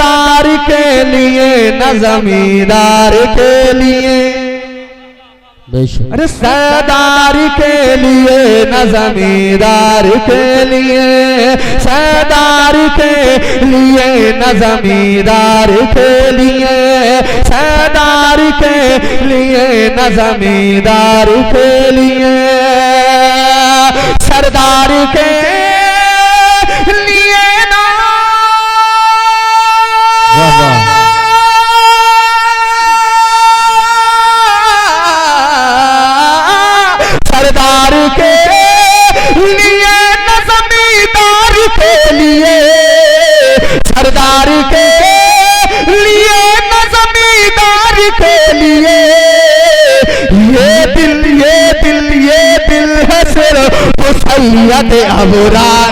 सरदार के लिए न जमींदार के लिए, अरे सरदार के लिए न जमींदार के लिए, सरदार के लिए न जमींदार के लिए, सरदार के लिए न जमींदार के लिए, सरदार के लिए ना सरदार के लिए न जमींदार के लिए, सरदार के लिए न जमींदार के लिए, ये दिल ये दिल ये दिल है सिर्फ सैयद अबरार।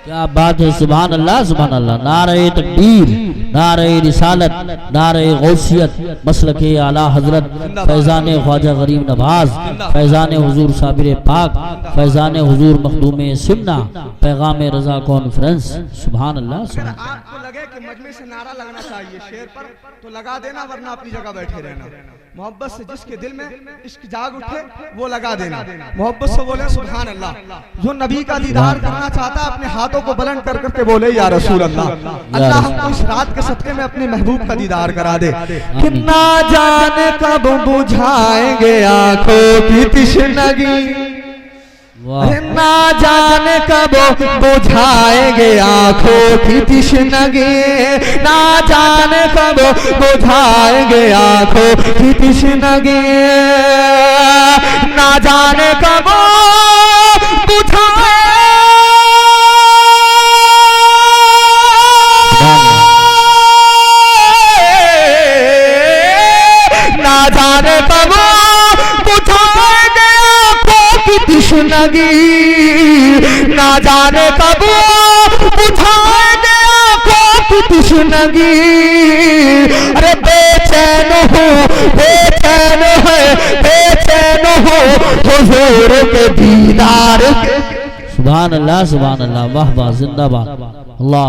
क्या बात है, सुभान अल्लाह सुभान अल्लाह। नारे तकबीर, नारे रिसालत, नारे गौसियत, मसलके आला हजरत फैजान ख्वाजा गरीब नवाज, फैजान हुजूर साबिर पाक, फैजान हुजूर मखदूम सिमना, पैगाम रजा कॉन्फ्रेंस। सुभान अल्लाह। आपको लगे कि मजमे से नारा लगना चाहिए शेर पर तो लगा देना, वरना अपनी जगह बैठे रहना। मोहब्बत से जिसके दिल में इश्क जाग उठे वो लगा देना, मोहब्बत से बोले सुभान अल्लाह। जो नबी का दीदार करना चाहता है अपने हाथों को बुलंद कर करके बोले या रसूल अल्लाह। अल्लाह हमको इस रात के सदके में अपने महबूब का दीदार करा दे। कि ना जाने कब बुझाएंगे आंखों की तिश्नगी, ना जाने कब बुझाएंगे आंखों की तिश्नगी, ना जाने कब बुझाएंगे आंखों की तिश्नगी, ना जाने कब बुझाए ना जाने कब बुझाएंगे आंखों की तिश्नगी, ना जाने कब बुझाएंगे आंखों की तिश्नगी। अरे बेचैन हो बेचैन है बेचैन हो हुजूर के दीदार के। सुभान अल्लाह सुभान अल्लाह। वाह वाह, जिंदाबाद। अल्लाह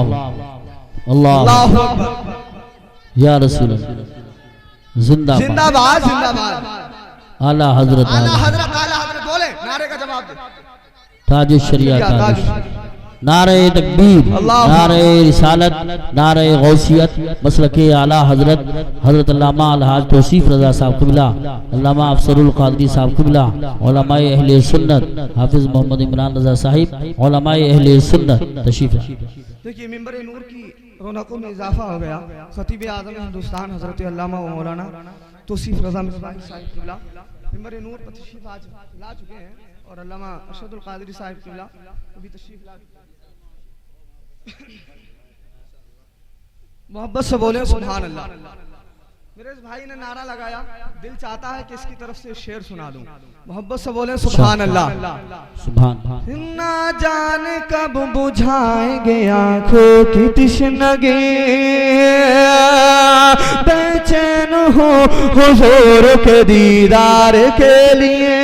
अल्लाह या रसूल जिंदाबाद जिंदाबाद जिंदाबाद। आला हजरत आला हजरत आला हजरत बोले, नारे का जवाब दे। ताजुश शरिया ताजुश। नारे तकबीर, नारे रिसालत, नारे गौसियत, मसलके आला हजरत हजरत अल्लामा अलहाज तौसीफ रजा साहब क़िबला, अल्लामा अफसरुल क़ादरी साहब क़िबला, उलमाए अहले सुन्नत हाफिज मोहम्मद इमरान रजा साहिब, उलमाए अहले सुन्नत तशरीफ। देखिए मिंबर नूर की रौनकों में इजाफा हो गया। खतीब आज़म हिंदुस्तान हजरत अल्लामा व मौलाना तौसीफ रजा मिसबाही साहिब क़िबला मिंबर नूर पर तशरीफ आज ला चुके हैं, और अल्लामा अरशदुल क़ादरी साहिब क़िबला भी तशरीफ ला। मोहब्बत से बोले सुभान अल्लाह। मेरे इस भाई ने नारा लगाया, दिल चाहता है कि इसकी तरफ से शेर सुना दूं। मोहब्बत से बोले सुभान अल्लाह। सुभान। ना जाने कब बुझाएंगे आंखों की तिश्नगी, बेचैन हो हुजूर के दीदार के लिए,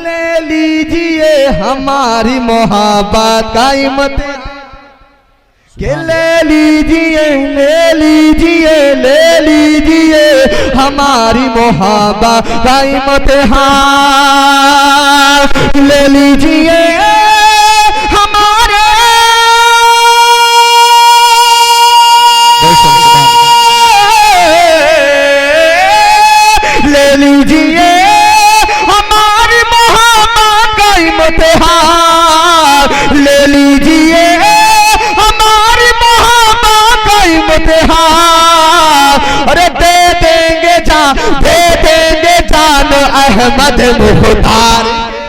ले लीजिए हमारी मोहब्बत का इम्तिहान, के ले लीजिए ले लीजिए ले लीजिए हमारी मोहब्बत का इम्तिहान, ले लीजिए हमारे ले लीजिए हमारी मोहब्बत का इम्तिहान, ले लीजिए अरे दे देंगे जान अहमद मुख्तार।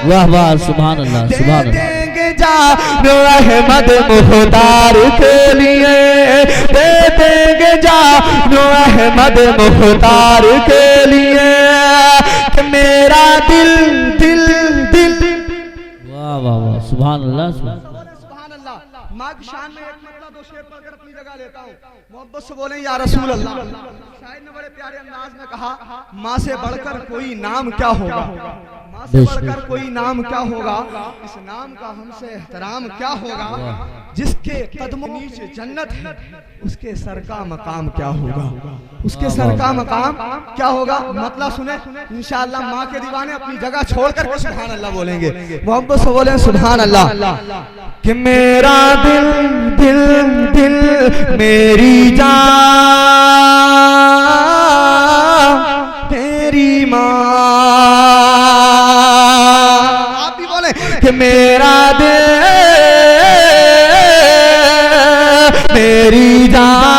वाह वाह, सुभान अल्लाह सुभान अल्लाह। देंगे जान अहमद मुख्तार के लिए, दे देंगे जान अहमद मुख्तार के लिए, कि मेरा दिल दिल दिल। वाह वाह वाह, सुभान अल्लाह। माँ की शान में एक मतलब दो शेर पढ़कर अपनी जगह लेता हूँ। मोहब्बत से बोले या रसूल अल्लाह। शायद ने बड़े प्यारे अंदाज में कहा, माँ से बढ़कर कोई नाम क्या होगा, माँ से बढ़कर कोई नाम क्या होगा, इस नाम का हमसे एहतराम क्या होगा, जिसके कदमों नीचे जन्नत है उसके सर का मकाम क्या होगा, उसके सर का मकाम क्या होगा। मतलब सुने, इंशाअल्लाह माँ के दीवाने अपनी जगह छोड़कर के सुभान अल्लाह बोलेंगे। मोहब्बत से बोले सुभान अल्लाह। कि मेरा दिल दिल दिल मेरी जान तेरी माँ। आप भी बोले कि मेरा दिल मेरी जान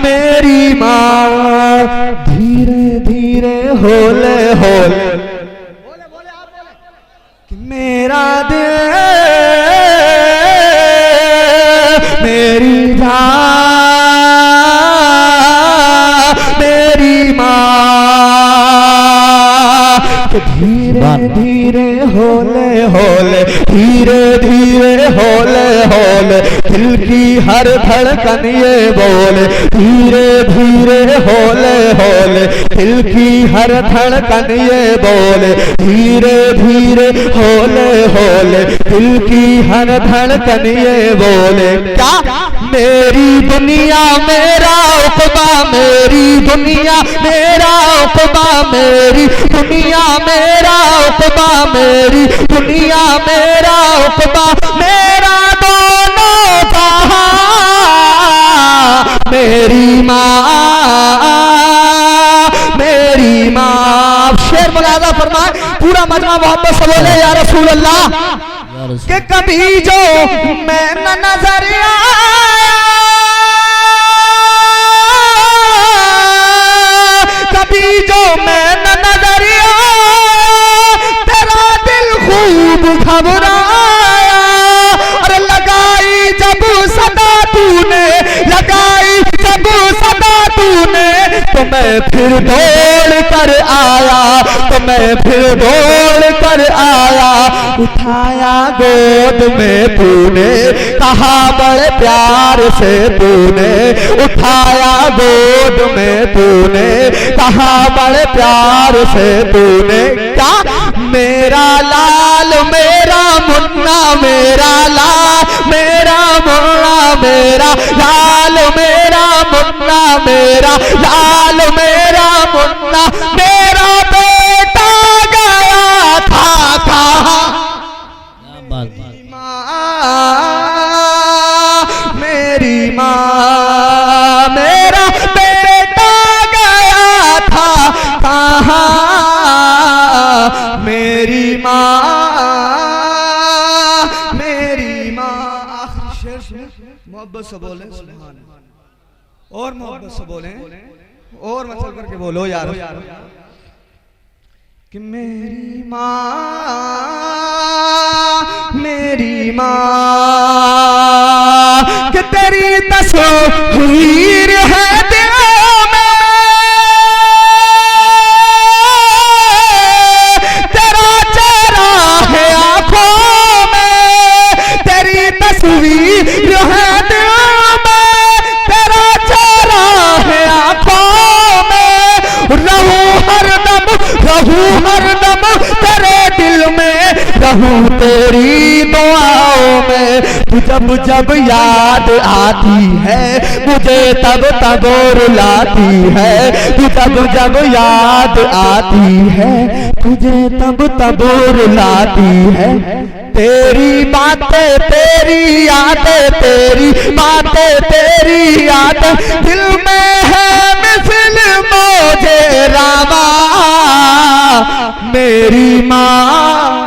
मेरी माँ। धीरे धीरे होले होले मेरा दिल मेरी जान मेरी माँ। धीरे धीरे होले होले धीरे धीरे होले होले दिल की हर धड़कन ये बोले। धीरे धीरे होले होले दिल की हर धड़कन ये बोले। धीरे धीरे होले होले दिल की हर धड़कन ये बोले। क्या मेरी दुनिया मेरा उक़बा, मेरी दुनिया मेरा उक़बा, मेरी दुनिया मेरा उक़बा, मेरी दुनिया मेरा उक़बा, मेरा दोनों जहां मेरी माँ मेरी माँ। शेर मुलाज़ा फरमाए पूरा मजमा मोहब्बत से बोले या रसूल अल्लाह। कि कभी जो मैं न नजर आया, कभी जो मैं न नजर आया, तेरा दिल खूब घबराया। और लगाई जब सदा तूने, लगाई जब सदा तूने, तो मैं फिर दौड़ कर आया, तो मैं फिर दौड़ कर आया। उठाया गोद में तूने, कहा बड़े प्यार से तूने। उठाया गोद में तूने, कहा बड़े प्यार से तूने। क्या मेरा लाल मेरा मुन्ना, मेरा लाल मेरा मुन्ना, मेरा लाल मेरा मुन्ना, मेरा लाल मेरा मुन्ना, मेरा बेटा गया था कहाँ। मेरी माँ मेरा बेटा गया था कहाँ। मेरी माँ मेरी माँ। आखिरी शेर सुन, मोहब्बत से बोले सुभान, और मोहब्बत से बोले और मचल करके बोलो यार। कि मेरी माँ मेरी माँ, कि तेरी तस्वीर है दिल में, तेरा चेहरा है आँखों में, तेरी तस्वीर है दिल में, तेरा चेहरा है आँखों में। रहूं हरदम, रहूं हरदम तेरे दिल में, रहूं तेरी दुआओं में। जब जब याद आती है मुझे तब तब रुलाती है। जब जब याद आती है मुझे तब तब रुलाती है। तेरी बातें तेरी यादें, तेरी बातें तेरी यादें दिल में है मिसल मौजे रामा। मेरी माँ